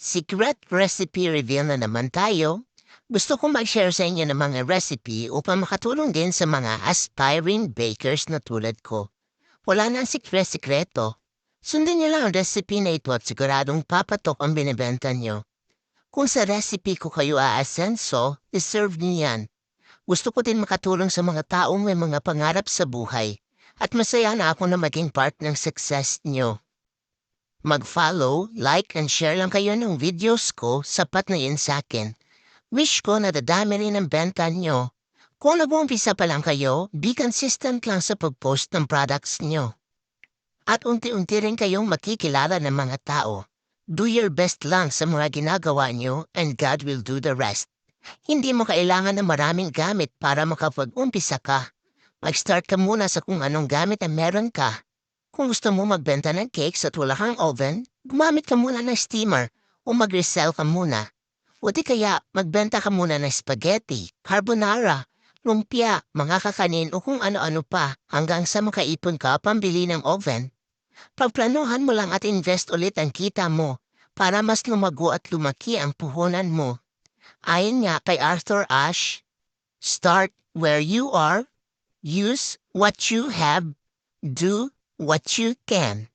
Secret recipe reveal na naman tayo. Gusto kong mag-share sa inyo ng mga recipe upang makatulong din sa mga aspiring bakers na tulad ko. Wala nang sikreto. Sundin niyo lang ang recipe na ito at siguradong papatok ang binibenta niyo. Kung sa recipe ko kayo aasenso, deserve niyo yan. Gusto ko din makatulong sa mga taong may mga pangarap sa buhay. At masaya na ako na maging part ng success niyo. Mag-follow, like, and share lang kayo ng videos ko, sapat na yun sa'kin. Wish ko na dadami rin ang benta nyo. Kung nag-uumpisa pa lang kayo, be consistent lang sa pag-post ng products nyo. At unti-unti rin kayong makikilala ng mga tao. Do your best lang sa mga ginagawa nyo and God will do the rest. Hindi mo kailangan ng maraming gamit para makapag-umpisa ka. Mag-start ka muna sa kung anong gamit ang meron ka. Kung gusto mo magbenta ng cakes at wala kang oven, gumamit ka muna ng steamer o mag-resell ka muna. O di kaya magbenta ka muna ng spaghetti, carbonara, lumpia, mga kakanin o kung ano-ano pa hanggang sa makaipon ka pambili ng oven. Pagplanuhan mo lang at invest ulit ang kita mo para mas lumago at lumaki ang puhunan mo. Ayon nga kay Arthur Ashe, start where you are, use what you have, do what you can.